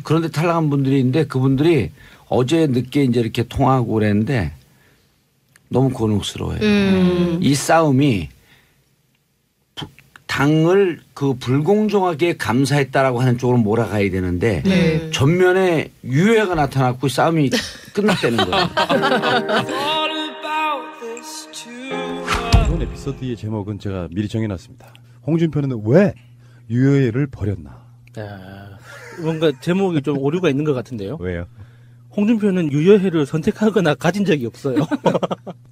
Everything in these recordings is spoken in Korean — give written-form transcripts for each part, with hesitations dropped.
그런데 탈락한 분들이 있는데 그분들이 어제 늦게 이제 이렇게 통화하고 그랬는데 너무 곤혹스러워요. 이 싸움이 당을 그 불공정하게 감사했다라고 하는 쪽으로 몰아가야 되는데 전면에 유해가 나타났고 싸움이 끝났다는 거예요. 이번 에피소드의 제목은 제가 미리 정해놨습니다. 홍준표는 왜 유해를 버렸나? 야, 뭔가 제목이 좀 오류가 있는 것 같은데요. 왜요? 홍준표는 유여회를 선택하거나 가진 적이 없어요.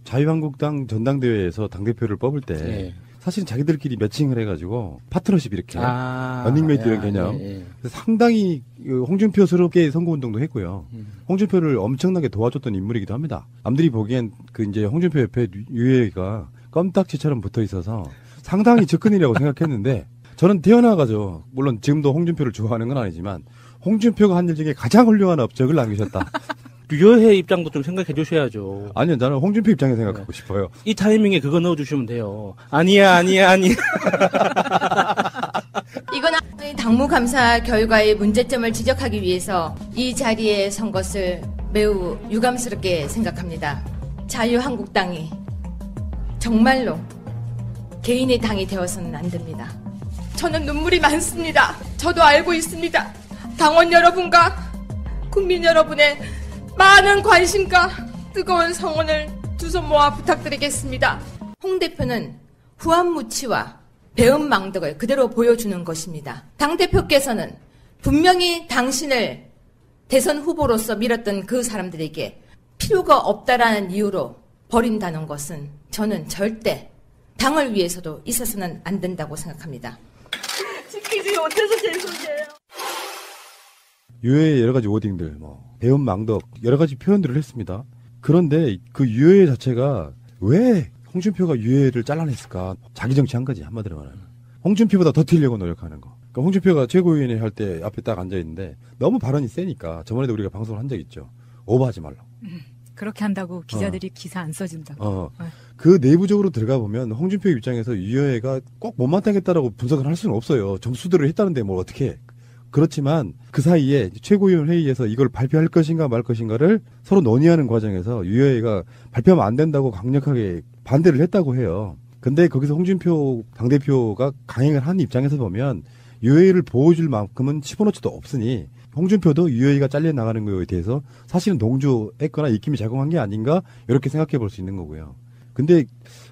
자유한국당 전당대회에서 당대표를 뽑을 때 네. 사실은 자기들끼리 매칭을 해가지고 파트너십 이렇게 러닝메이트 이런 개념. 그래서 상당히 홍준표스럽게 선거운동도 했고요. 홍준표를 엄청나게 도와줬던 인물이기도 합니다. 남들이 보기엔 그 이제 홍준표 옆에 유해가 껌딱지처럼 붙어 있어서 상당히 접근이라고 생각했는데 저는 태어나가지고 물론 지금도 홍준표를 좋아하는 건 아니지만 홍준표가 한 일 중에 가장 훌륭한 업적을 남기셨다. 유여회 입장도 좀 생각해 주셔야죠. 아니요, 나는 홍준표 입장에 생각하고 싶어요. 이 타이밍에 그거 넣어주시면 돼요. 아니야. 이건 당무감사 결과의 문제점을 지적하기 위해서 이 자리에 선 것을 매우 유감스럽게 생각합니다. 자유한국당이 정말로 개인의 당이 되어서는 안 됩니다. 저는 눈물이 많습니다. 저도 알고 있습니다. 당원 여러분과 국민 여러분의 많은 관심과 뜨거운 성원을 두 손 모아 부탁드리겠습니다. 홍 대표는 후한무치와 배은망덕을 그대로 보여주는 것입니다. 당대표께서는 분명히 당신을 대선 후보로서 밀었던 그 사람들에게 필요가 없다라는 이유로 버린다는 것은 저는 절대 당을 위해서도 있어서는 안 된다고 생각합니다. 지키지 못해서 죄송해요. 유해의 여러 가지 워딩들, 배은망덕 여러 가지 표현들을 했습니다. 그런데 그 유해 자체가 왜 홍준표가 유해를 잘라냈을까? 자기 정치한 거지 한마디로 말하면. 홍준표보다 더 튀려고 노력하는 거. 그러니까 홍준표가 최고위원회 할 때 앞에 딱 앉아 있는데 너무 발언이 세니까 저번에도 우리가 방송을 한 적 있죠. 오버하지 말라고. 그렇게 한다고 기자들이 기사 안 써준다고. 그 내부적으로 들어가 보면 홍준표 입장에서 유해가 꼭 못마땅했다라고 분석을 할 수는 없어요. 점수들을 했다는데 뭘 어떻게 해. 그렇지만 그 사이에 최고위원 회의에서 이걸 발표할 것인가 말 것인가를 서로 논의하는 과정에서 유해가 발표하면 안 된다고 강력하게 반대를 했다고 해요. 근데 거기서 홍준표 당대표가 강행을 한 입장에서 보면 유해를 보호해줄 만큼은 집어넣지도 없으니 홍준표도 유해가 잘려나가는 거에 대해서 사실은 동조했거나 입김이 작용한 게 아닌가 이렇게 생각해 볼 수 있는 거고요. 근데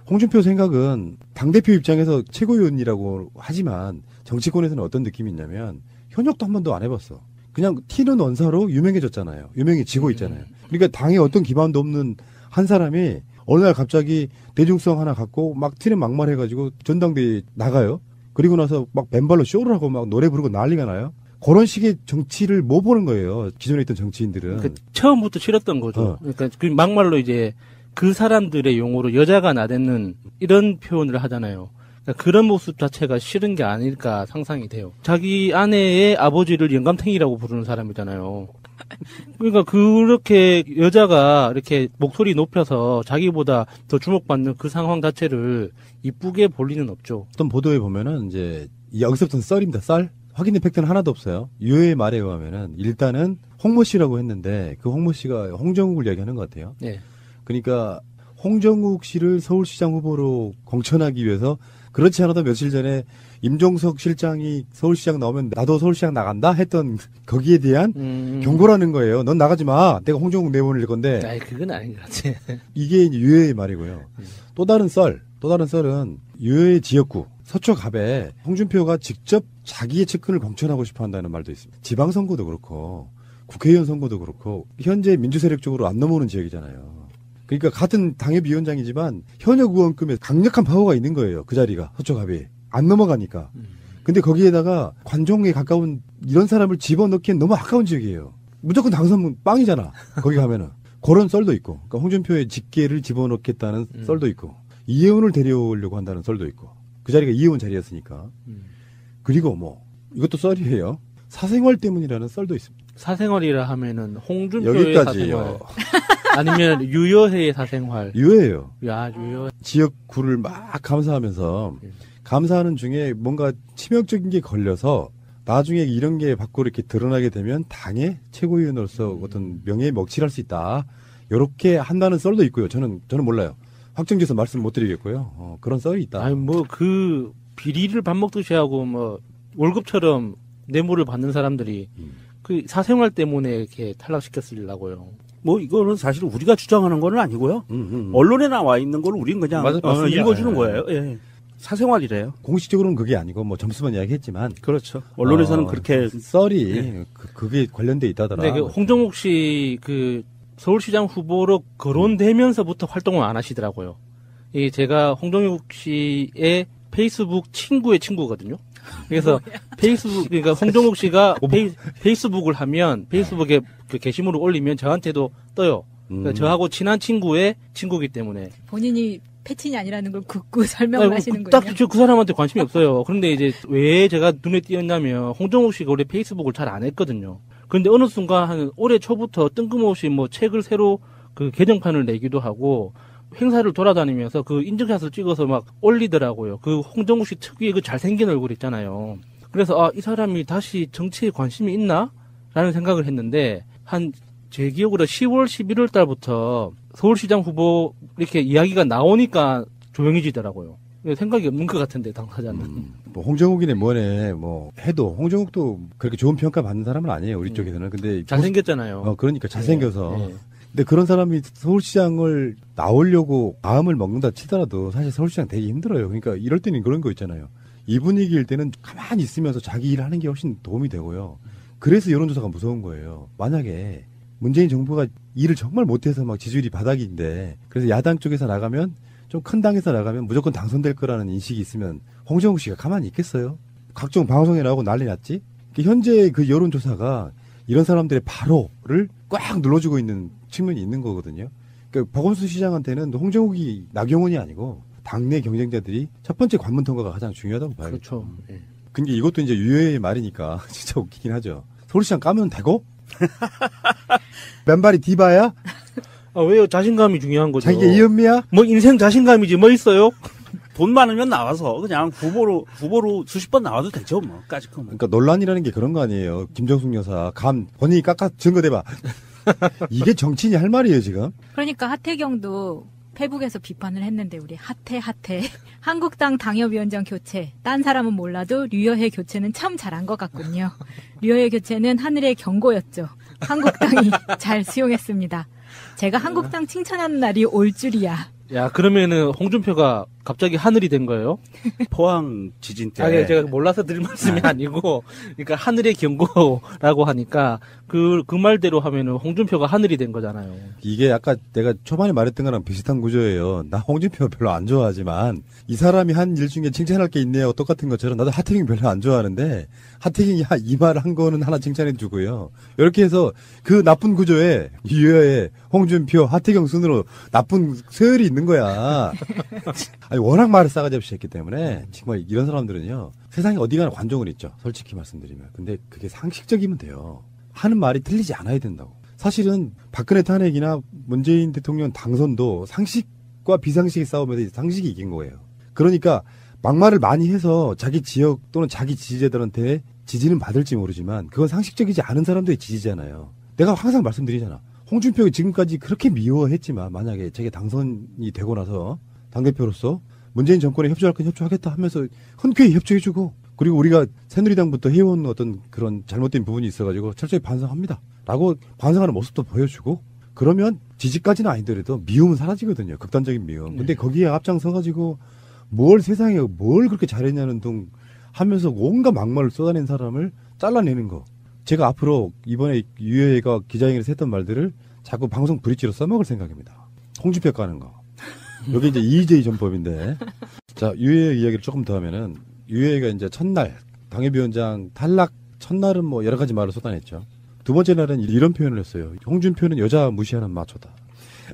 홍준표 생각은 당대표 입장에서 최고위원이라고 하지만 정치권에서는 어떤 느낌이 있냐면 현역도 한 번도 안 해봤어. 그냥 튀는 원사로 유명해졌잖아요. 유명해지고 있잖아요. 그러니까 당에 어떤 기반도 없는 한 사람이 어느 날 갑자기 대중성 하나 갖고 막 튀는 막말해가지고 전당대회에 나가요. 그리고 나서 막 맨발로 쇼를 하고 막 노래 부르고 난리가 나요. 그런 식의 정치를 못 보는 거예요. 기존에 있던 정치인들은. 그 처음부터 싫었던 거죠. 그러니까 그 막말로 이제 그 사람들의 용어로 여자가 나대는 이런 표현을 하잖아요. 그러니까 그런 모습 자체가 싫은 게 아닐까 상상이 돼요. 자기 아내의 아버지를 영감탱이라고 부르는 사람이잖아요. 그러니까 그렇게 여자가 이렇게 목소리 높여서 자기보다 더 주목받는 그 상황 자체를 이쁘게 볼 리는 없죠. 어떤 보도에 보면은 이제 여기서부터는 썰입니다. 썰. 확인된 팩트는 하나도 없어요. 유해의 말에 의하면은 일단은 홍모 씨라고 했는데 그 홍모 씨가 홍정욱을 이야기하는 것 같아요. 네. 그러니까 홍정욱 씨를 서울시장 후보로 공천하기 위해서 그렇지 않아도 며칠 전에 임종석 실장이 서울시장 나오면 나도 서울시장 나간다 했던 거기에 대한 경고라는 거예요. 넌 나가지 마. 내가 홍정욱 내보낼 건데. 아니, 그건 아닌 것 같아. 이게 이제 유해의 말이고요. 또 다른 썰은 유해의 지역구 서초갑에 홍준표가 직접 자기의 측근을 공천하고 싶어 한다는 말도 있습니다. 지방선거도 그렇고 국회의원 선거도 그렇고 현재 민주세력 쪽으로 안 넘어오는 지역이잖아요. 그러니까 같은 당협위원장이지만 현역 의원급의 강력한 파워가 있는 거예요. 그 자리가 서초갑이 안 넘어가니까. 근데 거기에다가 관종에 가까운 이런 사람을 집어넣기엔 너무 아까운 지역이에요. 무조건 당선은 빵이잖아. 거기 가면은. 그런 썰도 있고. 그러니까 홍준표의 직계를 집어넣겠다는 썰도 있고. 이혜원을 데려오려고 한다는 썰도 있고. 그 자리가 이혜원 자리였으니까. 그리고 이것도 썰이에요. 사생활 때문이라는 썰도 있습니다. 사생활이라 하면은 홍준표의 여기까지요. 사생활. 아니면 유여회의 사생활. 유해예요. 야, 유여. 지역구를 막 감사하면서 감사하는 중에 뭔가 치명적인 게 걸려서 나중에 이런 게 밖으로 이렇게 드러나게 되면 당의 최고위원으로서 어떤 명예에 먹칠할 수 있다. 이렇게 한다는 썰도 있고요. 저는 몰라요. 확정지어서 말씀 못 드리겠고요. 그런 썰이 있다. 아니 뭐 그 비리를 밥 먹듯이 하고 뭐 월급처럼 뇌물을 받는 사람들이 그 사생활 때문에 이렇게 탈락시켰으려고요. 뭐 이거는 사실 우리가 주장하는 건 아니고요. 언론에 나와 있는 걸 우리는 그냥 읽어주는 거예요. 예. 사생활이래요. 공식적으로는 그게 아니고 뭐 점수만 이야기했지만 그렇죠. 언론에서는 그렇게 썰이 그게 관련돼 있다더라. 네, 그 홍정욱 씨 그 서울시장 후보로 거론되면서부터 활동을 안 하시더라고요. 이 제가 홍정욱 씨의 페이스북 친구의 친구거든요. 그래서 페이스북 그러니까 홍정욱 씨가 페이스북을 하면 페이스북에 그 게시물을 올리면 저한테도 떠요. 그러니까 저하고 친한 친구의 친구이기 때문에 본인이 패친이 아니라는 걸 굳고 설명을 하시는군요. 딱 그 사람한테 관심이 없어요. 그런데 이제 왜 제가 눈에 띄었냐면 홍정욱 씨가 원래 페이스북을 잘 안 했거든요. 그런데 어느 순간 한 올해 초부터 뜬금없이 뭐 책을 새로 그 개정판을 내기도 하고 행사를 돌아다니면서 그 인증샷을 찍어서 막 올리더라고요. 그 홍정욱 씨 특유의 그 잘생긴 얼굴 있잖아요. 그래서 이 사람이 다시 정치에 관심이 있나? 라는 생각을 했는데 제 기억으로 10월 11월 달부터 서울시장 후보 이렇게 이야기가 나오니까 조용해지더라고요. 생각이 없는 것 같은데 당사자는. 뭐 홍정욱이네 뭐네 뭐 해도 홍정욱도 그렇게 좋은 평가 받는 사람은 아니에요 우리 쪽에서는. 근데 잘생겼잖아요. 그러니까 잘생겨서. 근데 그런 사람이 서울시장을 나오려고 마음을 먹는다 치더라도 사실 서울시장 되게 힘들어요. 그러니까 이럴 때는 그런 거 있잖아요. 이 분위기일 때는 가만히 있으면서 자기 일을 하는 게 훨씬 도움이 되고요. 그래서 여론조사가 무서운 거예요. 만약에 문재인 정부가 일을 정말 못해서 막 지지율이 바닥인데 그래서 야당 쪽에서 나가면 좀 큰 당에서 나가면 무조건 당선될 거라는 인식이 있으면 홍정욱 씨가 가만히 있겠어요? 각종 방송에 나오고 난리 났지? 현재 그 여론조사가 이런 사람들의 바로를 꽉 눌러주고 있는 측면이 있는 거거든요. 그러니까 박원순 시장한테는 홍정욱이 나경원이 아니고 당내 경쟁자들이 첫 번째 관문 통과가 가장 중요하다고 봐요. 그렇죠. 예. 근데 이것도 이제 유효의 말이니까 진짜 웃기긴 하죠. 서울시장 까면 되고? 맨발이 디바야? 왜요? 자신감이 중요한 거죠. 자기가 이은미야? 뭐 인생 자신감이지 뭐 있어요? 돈 많으면 나와서 그냥 후보로 수십 번 나와도 되죠 뭐. 까짓거 뭐. 그러니까 논란이라는 게 그런 거 아니에요. 김정숙 여사 본인이 깎아 증거대봐. 이게 정치인이 할 말이에요 지금. 그러니까 하태경도 페북에서 비판을 했는데 우리 하태 한국당 당협위원장 교체 딴 사람은 몰라도 류여해 교체는 참 잘한 것 같군요. 류여해 교체는 하늘의 경고였죠. 한국당이 잘 수용했습니다. 제가 한국당 칭찬하는 날이 올 줄이야. 야 그러면은 홍준표가 갑자기 하늘이 된 거예요? 포항 지진 때. 아니 제가 몰라서 드릴 말씀이 아니고, 그러니까 하늘의 경고라고 하니까 그 말대로 하면은 홍준표가 하늘이 된 거잖아요. 이게 아까 내가 초반에 말했던 거랑 비슷한 구조예요. 나 홍준표 별로 안 좋아하지만 이 사람이 한 일 중에 칭찬할 게 있네요. 똑같은 것처럼 나도 하태경 별로 안 좋아하는데 하태경이 이 말 한 거는 하나 칭찬해 주고요. 이렇게 해서 그 나쁜 구조에 유여의 홍준표, 하태경 순으로 나쁜 서열이 있는 거야. 아니, 워낙 말을 싸가지 없이 했기 때문에 정말 이런 사람들은요 세상에 어디 가나 관종은 있죠. 솔직히 말씀드리면. 근데 그게 상식적이면 돼요. 하는 말이 틀리지 않아야 된다고. 사실은 박근혜 탄핵이나 문재인 대통령 당선도 상식과 비상식의 싸움에서 상식이 이긴 거예요. 그러니까 막말을 많이 해서 자기 지역 또는 자기 지지자들한테 지지는 받을지 모르지만 그건 상식적이지 않은 사람들의 지지잖아요. 내가 항상 말씀드리잖아. 홍준표가 지금까지 그렇게 미워했지만 만약에 자기 당선이 되고 나서 당대표로서 문재인 정권에 협조할 건 협조하겠다 하면서 흔쾌히 협조해주고, 그리고 우리가 새누리당부터 해온 어떤 그런 잘못된 부분이 있어가지고 철저히 반성합니다 라고 반성하는 모습도 보여주고, 그러면 지지까지는 아니더라도 미움은 사라지거든요. 극단적인 미움. 근데 거기에 앞장서가지고 뭘 세상에 뭘 그렇게 잘했냐는 둥 하면서 온갖 막말을 쏟아낸 사람을 잘라내는 거. 제가 앞으로 이번에 유해가 기자회견에서 했던 말들을 자꾸 방송 브릿지로 써먹을 생각입니다. 홍준표 까는 거. 여기 이제 이재희 전법인데. 자, 유해 이야기를 조금 더 하면은, 유해가 이제 첫날, 당협위원장 탈락 첫날은 뭐 여러 가지 말을 쏟아냈죠. 두 번째 날은 이런 표현을 했어요. 홍준표는 여자 무시하는 마초다.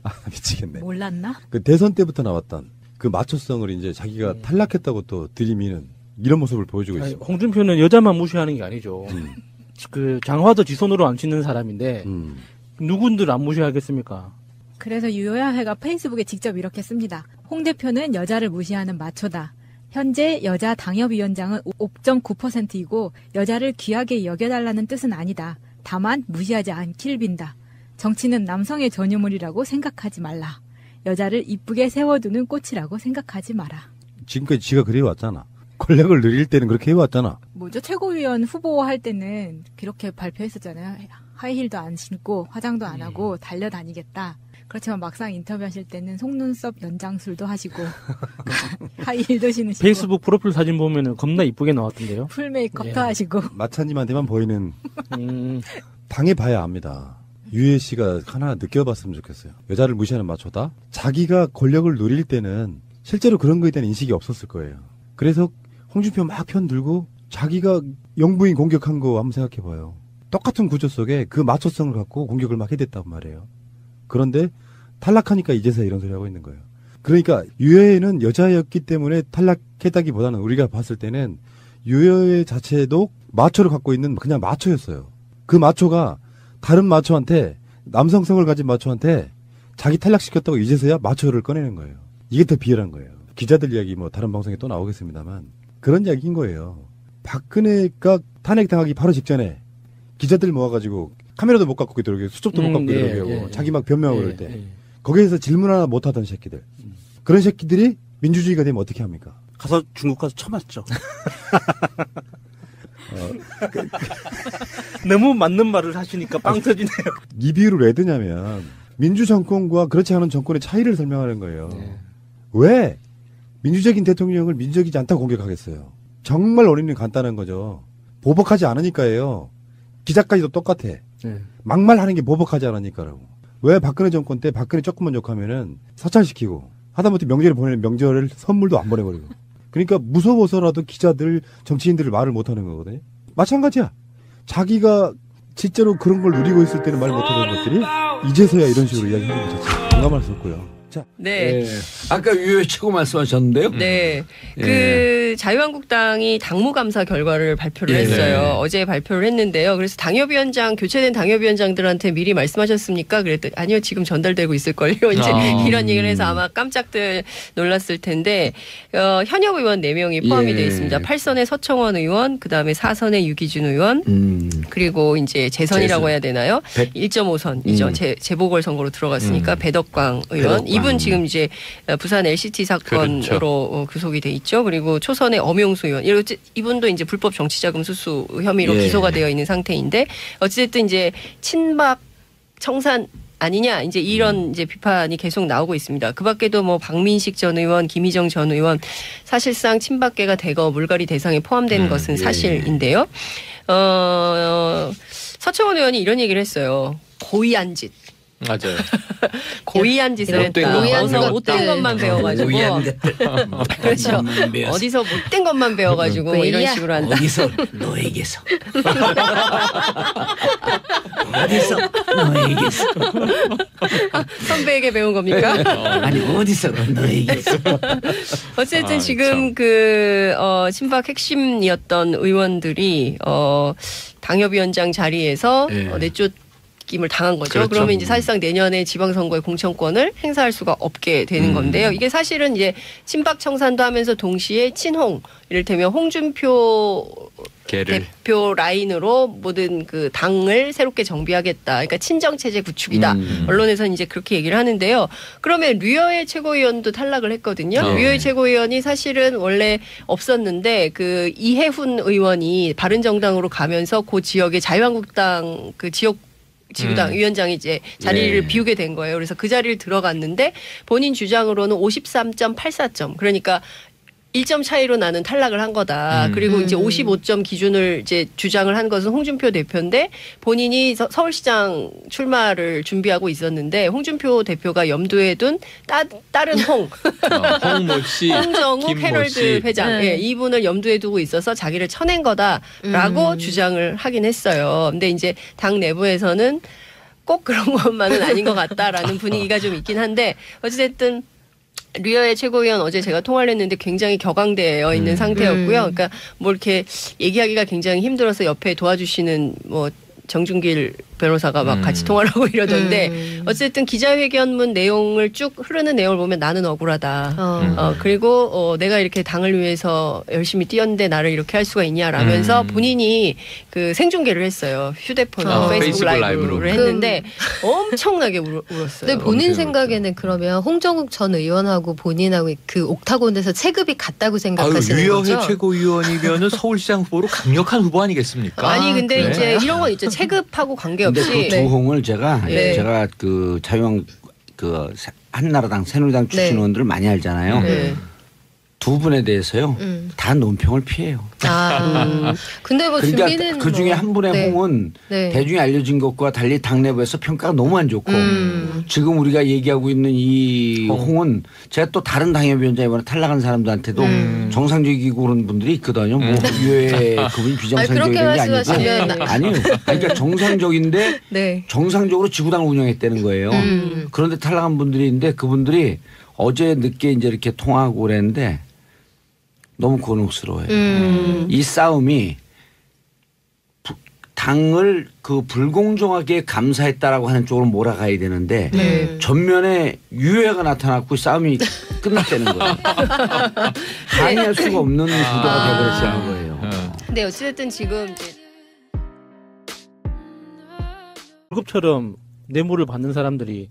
아, 미치겠네. 몰랐나? 그 대선 때부터 나왔던 그 마초성을 이제 자기가 탈락했다고 또 들이미는 이런 모습을 보여주고 있습니다. 홍준표는 여자만 무시하는 게 아니죠. 그 장화도 지 손으로 안 씻는 사람인데 누군들 안 무시하겠습니까? 그래서 유여해가 페이스북에 직접 이렇게 씁니다. 홍 대표는 여자를 무시하는 마초다. 현재 여자 당협위원장은 5.9%이고 여자를 귀하게 여겨달라는 뜻은 아니다. 다만 무시하지 않길 빈다. 정치는 남성의 전유물이라고 생각하지 말라. 여자를 이쁘게 세워두는 꽃이라고 생각하지 마라. 지금까지 지가 그래왔잖아. 권력을 누릴 때는 그렇게 해왔잖아. 뭐죠? 최고위원 후보 할 때는 그렇게 발표했었잖아요. 하이힐도 안 신고 화장도 안 하고 달려다니겠다. 그렇지만 막상 인터뷰하실 때는 속눈썹 연장술도 하시고 하이힐도 신으시고 페이스북 프로필 사진 보면은 겁나 이쁘게 나왔던데요. 풀 메이크업도 하시고 마차님한테만 보이는 당해봐야 압니다. 유해 씨가 하나 느껴봤으면 좋겠어요. 여자를 무시하는 마초다. 자기가 권력을 누릴 때는 실제로 그런 거에 대한 인식이 없었을 거예요. 그래서 홍준표 막 편들고 자기가 영부인 공격한 거 한번 생각해봐요. 똑같은 구조 속에 그 마초성을 갖고 공격을 막 해댔단 말이에요. 그런데 탈락하니까 이제서야 이런 소리 하고 있는 거예요. 그러니까 유해는 여자였기 때문에 탈락했다기보다는 우리가 봤을 때는 유해 자체도 마초를 갖고 있는 그냥 마초였어요. 그 마초가 다른 마초한테 남성성을 가진 마초한테 자기 탈락시켰다고 이제서야 마초를 꺼내는 거예요. 이게 더 비열한 거예요. 기자들 이야기 뭐 다른 방송에 또 나오겠습니다만 그런 이야기인 거예요. 박근혜가 탄핵당하기 바로 직전에 기자들 모아가지고 카메라도 못 갖고 들어오게 수첩도 못 갖고 들어오게 자기 막 변명을 그럴 때 거기에서 질문 하나 못 하던 새끼들 그런 새끼들이 민주주의가 되면 어떻게 합니까? 가서 중국 가서 쳐맞죠. 너무 맞는 말을 하시니까 빵 터지네요. 이 비유를 왜 드냐면 민주 정권과 그렇지 않은 정권의 차이를 설명하는 거예요. 왜 민주적인 대통령을 민주적이지 않다고 공격하겠어요? 정말 원인은 간단한 거죠. 보복하지 않으니까예요. 기자까지도 똑같아. 막말하는 게 보복하지 않으니까라고. 왜 박근혜 정권 때 박근혜 조금만 욕하면은 사찰시키고 하다못해 명절에 보내는 명절을 선물도 안 보내버리고. 그러니까 무서워서라도 기자들 정치인들을 말을 못하는 거거든요. 마찬가지야. 자기가 실제로 그런 걸 누리고 있을 때는 말 못하는 것들이 이제서야 이런 식으로 이야기하는 것 자체 공감할 수 없고요. 자, 네. 아까 유해 최고 말씀하셨는데요. 네. 그 자유한국당이 당무감사 결과를 발표를 했어요. 어제 발표를 했는데요. 그래서 당협위원장 교체된 당협위원장들한테 미리 말씀하셨습니까? 그랬더니 아니요, 지금 전달되고 있을걸요. 이제 이런 얘기를 해서 아마 깜짝들 놀랐을 텐데 현역 의원 4명이 포함이 되어 있습니다. 8선의 서청원 의원, 그 다음에 4선의 유기준 의원, 그리고 이제 재선이라고 해야 되나요? 1.5선이죠. 재보궐 선거로 들어갔으니까 배덕광 의원. 이분 지금 이제 부산 LCT 사건으로 구속이 돼 있죠. 그리고 초선의 엄용수 의원. 이분도 이제 불법 정치자금 수수 혐의로 기소가 되어 있는 상태인데 어찌됐든 이제 친박 청산 아니냐 이제 이런 이제 비판이 계속 나오고 있습니다. 그 밖에도 뭐 박민식 전 의원, 김희정 전 의원 사실상 친박계가 대거 물갈이 대상에 포함된 것은 사실인데요. 서청원 의원이 이런 얘기를 했어요. 고의한 짓. 맞아요. 고의한 짓을 했다. 어디서 못된 것만 배워가지고. 그렇죠. 어디서 못된 것만 배워가지고 이런 식으로 한다. 어디서 너에게서. 어디서 너에게서. 선배에게 배운 겁니까? 아니 어디서 너에게서. 어쨌든 지금 그 친박 핵심이었던 의원들이 당협위원장 자리에서 내쫓 임을 당한 거죠. 그렇죠. 그러면 이제 사실상 내년에 지방선거의 공천권을 행사할 수가 없게 되는 건데요. 이게 사실은 이제 친박 청산도 하면서 동시에 친홍, 이를테면 홍준표 대표 라인으로 모든 그 당을 새롭게 정비하겠다. 그러니까 친정 체제 구축이다. 언론에서는 이제 그렇게 얘기를 하는데요. 그러면 류여애 최고위원도 탈락을 했거든요. 류여애 최고위원이 사실은 원래 없었는데 그 이해훈 의원이 바른정당으로 가면서 그 지역의 자유한국당 그 지구당 위원장이 이제 자리를 비우게 된 거예요. 그래서 그 자리를 들어갔는데 본인 주장으로는 53.84점. 그러니까 1점 차이로 나는 탈락을 한 거다. 그리고 이제 55점 기준을 이제 주장을 한 것은 홍준표 대표인데 본인이 서울시장 출마를 준비하고 있었는데 홍준표 대표가 염두에 둔 다른 홍모 씨, 홍정욱 헤럴드 회장 이분을 염두에 두고 있어서 자기를 쳐낸 거다라고 주장을 하긴 했어요. 근데 이제 당 내부에서는 꼭 그런 것만은 아닌 것 같다라는 분위기가 좀 있긴 한데 어찌됐든 류여애 최고위원 어제 제가 통화를 했는데 굉장히 격앙되어 있는 상태였고요. 그러니까 뭐 이렇게 얘기하기가 굉장히 힘들어서 옆에 도와주시는 뭐 정준길 변호사가 막 같이 통화를 하고 이러던데 어쨌든 기자회견문 내용을 쭉 흐르는 내용을 보면 나는 억울하다. 그리고 내가 이렇게 당을 위해서 열심히 뛰었는데 나를 이렇게 할 수가 있냐라면서 본인이 그 생중계를 했어요. 휴대폰으로 페이스북 라이브로 했는데 엄청나게 울었어요. 근데 본인 생각에는 그러면 홍정욱 전 의원하고 본인하고 그 옥타곤에서 체급이 같다고 생각하시는 거죠? 유여회 최고위원이면은 서울시장 후보로 강력한 후보 아니겠습니까? 아니 근데 이제 이런 건 있죠. 체급하고 관계없이. 근데 그 두홍을 제가 그 자유한 그 한나라당 새누리당 출신 의원들을 많이 알잖아요. 두 분에 대해서요 다 논평을 피해요. 근데 뭐 그러니까 준비는 그 중에 한 분의 홍은 대중이 알려진 것과 달리 당내부에서 평가가 너무 안 좋고 지금 우리가 얘기하고 있는 이 홍은 제가 또 다른 당협위원장 이번에 탈락한 사람들한테도 정상적이고 그런 분들이 있거든요. 뭐 유해 그분이 비정상적인 게 아니고 아니요. 그러니까 정상적인데 정상적으로 지구당을 운영했다는 거예요. 그런데 탈락한 분들이 있는데 그분들이 어제 늦게 이제 이렇게 통화하고 그랬는데 너무 곤혹스러워요. 이 싸움이 당을 그 불공정하게 감사했다라고 하는 쪽으로 몰아가야 되는데 전면에 유해가 나타났고 싸움이 끝났다는 거예요. 항의할 수가 없는 구도가 되어버렸다는 거예요. 근데 어찌됐든 지금 이제 월급처럼 뇌물을 받는 사람들이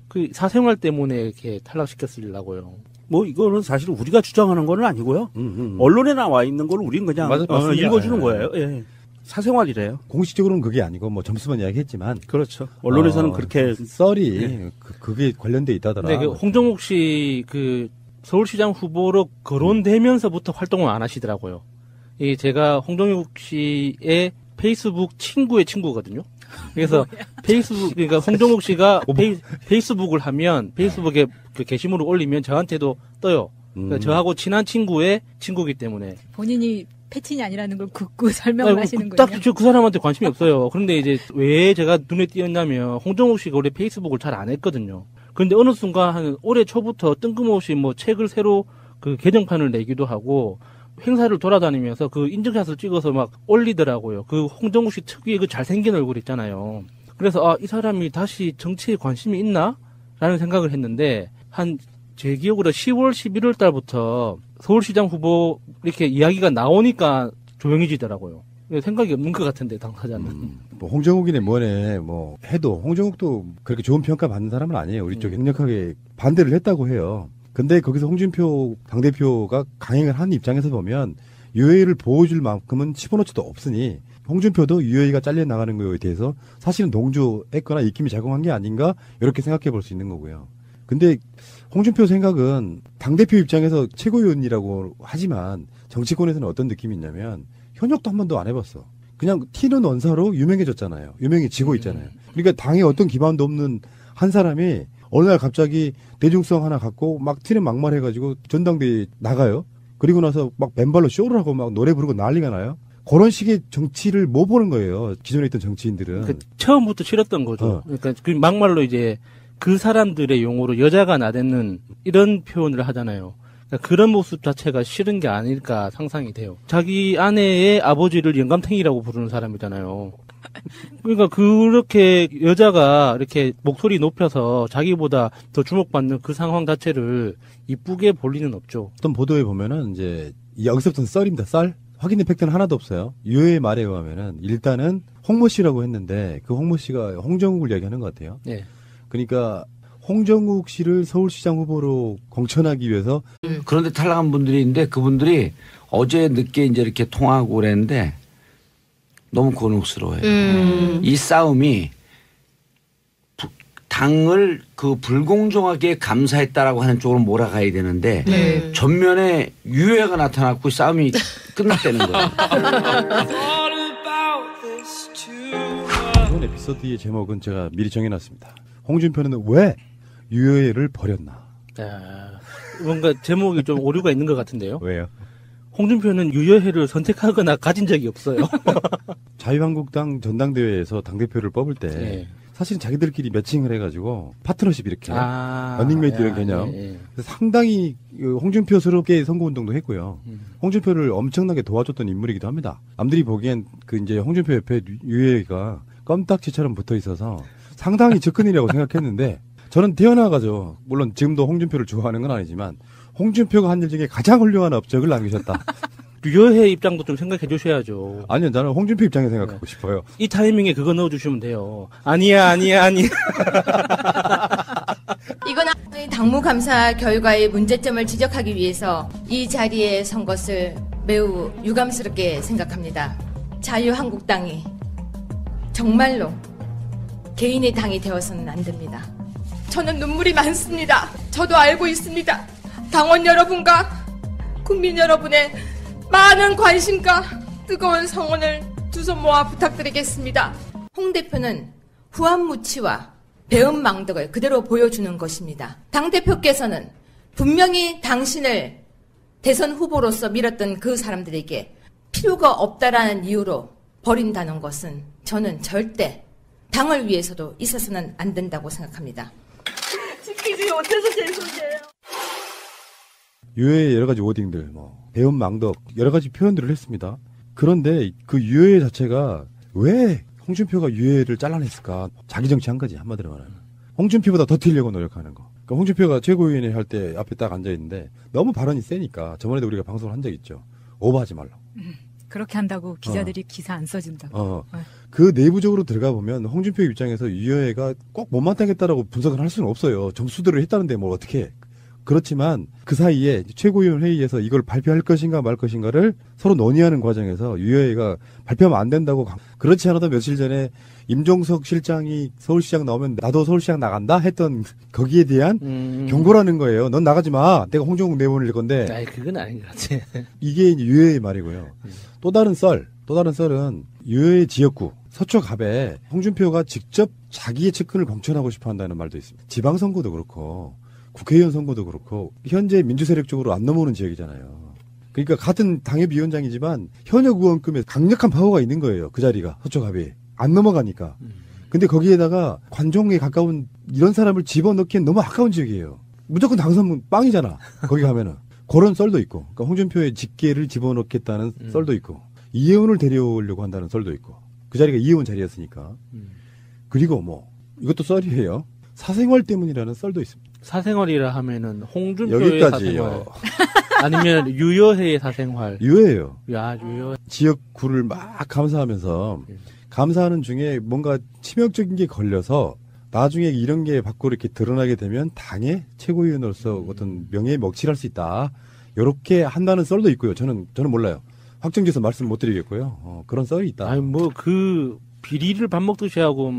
그 사생활 때문에 이렇게 탈락시켰으려고요. 뭐 이거는 사실 우리가 주장하는 건 아니고요. 언론에 나와 있는 걸 우리는 그냥 읽어주는 거예요. 예. 사생활이래요. 공식적으로는 그게 아니고 뭐 점수만 이야기했지만 그렇죠. 언론에서는 그렇게 썰이 그게 관련돼 있다더라. 네, 그 홍정욱 씨 그 서울시장 후보로 거론되면서부터 활동을 안 하시더라고요. 이 제가 홍정욱 씨의 페이스북 친구의 친구거든요. 그래서 페이스북 그러니까 홍정욱 씨가 페이스북을 하면 페이스북에 그 게시물을 올리면 저한테도 떠요. 그러니까 저하고 친한 친구의 친구이기 때문에 본인이 패친이 아니라는 걸 굳고 설명을 하시는군요. 딱 그 사람한테 관심이 없어요. 그런데 이제 왜 제가 눈에 띄었냐면 홍정욱 씨가 원래 페이스북을 잘 안 했거든요. 그런데 어느 순간 한 올해 초부터 뜬금없이 뭐 책을 새로 그 개정판을 내기도 하고 행사를 돌아다니면서 그 인증샷을 찍어서 막 올리더라고요. 그 홍정욱 씨 특유의 그 잘생긴 얼굴 있잖아요. 그래서 이 사람이 다시 정치에 관심이 있나? 라는 생각을 했는데 제 기억으로 10월, 11월 달부터 서울시장 후보 이렇게 이야기가 나오니까 조용해지더라고요. 생각이 없는 것 같은데 당사자는. 뭐 홍정욱이네 뭐네 뭐 해도 홍정욱도 그렇게 좋은 평가 받는 사람은 아니에요. 우리 쪽에 강력하게 반대를 했다고 해요. 근데 거기서 홍준표 당대표가 강행을 한 입장에서 보면 유해를 보호해줄 만큼은 집어넣지도 없으니 홍준표도 유해가 잘려나가는 거에 대해서 사실은 동조했거나 입김이 작용한 게 아닌가 이렇게 생각해 볼 수 있는 거고요. 근데 홍준표 생각은 당대표 입장에서 최고위원이라고 하지만 정치권에서는 어떤 느낌이 있냐면 현역도 한 번도 안 해봤어. 그냥 튀는 원사로 유명해졌잖아요. 유명해지고 있잖아요. 그러니까 당에 어떤 기반도 없는 한 사람이 어느 날 갑자기 대중성 하나 갖고 막 튀는 막말해가지고 전당대회 나가요. 그리고 나서 막 맨발로 쇼를 하고 막 노래 부르고 난리가 나요. 그런 식의 정치를 못 보는 거예요. 기존에 있던 정치인들은. 처음부터 싫었던 거죠. 그러니까 그 막말로 이제 그 사람들의 용어로 여자가 나대는 이런 표현을 하잖아요. 그러니까 그런 모습 자체가 싫은 게 아닐까 상상이 돼요. 자기 아내의 아버지를 영감탱이라고 부르는 사람이잖아요. 그러니까 그렇게 여자가 이렇게 목소리 높여서 자기보다 더 주목받는 그 상황 자체를 이쁘게 볼 리는 없죠. 어떤 보도에 보면은 이제 여기서부터는 썰입니다. 썰. 확인된 팩트는 하나도 없어요. 유해의 말에 의하면은 일단은 홍모 씨라고 했는데 그 홍모 씨가 홍정욱을 이야기하는 것 같아요. 네. 그러니까 홍정욱 씨를 서울시장 후보로 공천하기 위해서 그런데 탈락한 분들이 있는데 그분들이 어제 늦게 이제 이렇게 통화하고 그랬는데 너무 곤혹스러워요. 이 싸움이 당을 그 불공정하게 감사했다라고 하는 쪽으로 몰아가야 되는데 전면에 유해가 나타났고 싸움이 끝났다는 거예요. 이번 에피소드의 제목은 제가 미리 정해놨습니다. 홍준표는 왜 유해를 버렸나? 뭔가 제목이 좀 오류가 있는 것 같은데요. 왜요? 홍준표는 유여회를 선택하거나 가진 적이 없어요. 자유한국당 전당대회에서 당대표를 뽑을 때 사실은 자기들끼리 매칭을 해가지고 파트너십 이렇게 러닝메이트 이런 개념 상당히 홍준표스럽게 선거운동도 했고요. 홍준표를 엄청나게 도와줬던 인물이기도 합니다. 남들이 보기엔 그 이제 홍준표 옆에 유해가 껌딱지처럼 붙어 있어서 상당히 접근이라고 생각했는데 저는 태어나가지고 물론 지금도 홍준표를 좋아하는 건 아니지만 홍준표가 한 일 중에 가장 훌륭한 업적을 남기셨다. 류여해 입장도 좀 생각해 주셔야죠. 아니요, 저는 홍준표 입장에 생각하고 싶어요. 이 타이밍에 그거 넣어주시면 돼요. 아니야. 이건 당무감사 결과의 문제점을 지적하기 위해서 이 자리에 선 것을 매우 유감스럽게 생각합니다. 자유한국당이 정말로 개인의 당이 되어서는 안 됩니다. 저는 눈물이 많습니다. 저도 알고 있습니다. 당원 여러분과 국민 여러분의 많은 관심과 뜨거운 성원을 두 손 모아 부탁드리겠습니다. 홍 대표는 후한무치와 배은망덕을 그대로 보여주는 것입니다. 당대표께서는 분명히 당신을 대선 후보로서 밀었던 그 사람들에게 필요가 없다라는 이유로 버린다는 것은 저는 절대 당을 위해서도 있어서는 안 된다고 생각합니다. 지키지 못해서 죄송해요. 유해의 여러 가지 워딩들, 배은망덕 여러 가지 표현들을 했습니다. 그런데 그 유해 자체가 왜 홍준표가 유해를 잘라냈을까? 자기 정치한 거지, 한마디로 말하면. 홍준표보다 더 튀려고 노력하는 거. 그러니까 홍준표가 최고위원회 할 때 앞에 딱 앉아있는데 너무 발언이 세니까 저번에도 우리가 방송을 한 적 있죠. 오버하지 말라고. 그렇게 한다고 기자들이 기사 안 써준다고. 그 내부적으로 들어가 보면 홍준표 입장에서 유여해가 꼭 못마땅했다라고 분석을 할 수는 없어요. 점수들을 했다는데 뭘 어떻게 해. 그렇지만 그 사이에 최고위원 회의에서 이걸 발표할 것인가 말 것인가를 서로 논의하는 과정에서 유여해가 발표하면 안 된다고. 그렇지 않아도 며칠 전에 임종석 실장이 서울시장 나오면 나도 서울시장 나간다 했던 거기에 대한 경고라는 거예요. 넌 나가지 마. 내가 홍정욱 내보낼 건데. 아이, 그건 아닌 것 같아. 이게 유여의 말이고요. 또 다른 썰은 유여의 지역구 서초갑에 홍준표가 직접 자기의 측근을 공천하고 싶어 한다는 말도 있습니다. 지방선거도 그렇고 국회의원 선거도 그렇고 현재 민주세력 쪽으로 안 넘어오는 지역이잖아요. 그러니까 같은 당협위원장이지만 현역 의원급의 강력한 파워가 있는 거예요. 그 자리가 서초갑이 안 넘어가니까. 근데 거기에다가 관종에 가까운 이런 사람을 집어넣기엔 너무 아까운 지역이에요. 무조건 당선 빵이잖아. 거기 가면은. 그런 썰도 있고. 그러니까 홍준표의 직계를 집어넣겠다는 썰도 있고. 이혜원을 데려오려고 한다는 썰도 있고. 그 자리가 이혜원 자리였으니까. 그리고 이것도 썰이에요. 사생활 때문이라는 썰도 있습니다. 사생활이라 하면은 홍준표의 여기까지요. 사생활. 아니면 유여해의 사생활. 유해예요. 야, 유여. 지역구를 막 감사하면서 감사하는 중에 뭔가 치명적인 게 걸려서 나중에 이런 게 밖으로 이렇게 드러나게 되면 당의 최고위원으로서 어떤 명예에 먹칠할 수 있다. 이렇게 한다는 썰도 있고요. 저는 몰라요. 확정지어서 말씀 못 드리겠고요. 그런 썰이 있다. 아니 그 비리를 밥 먹듯이 하고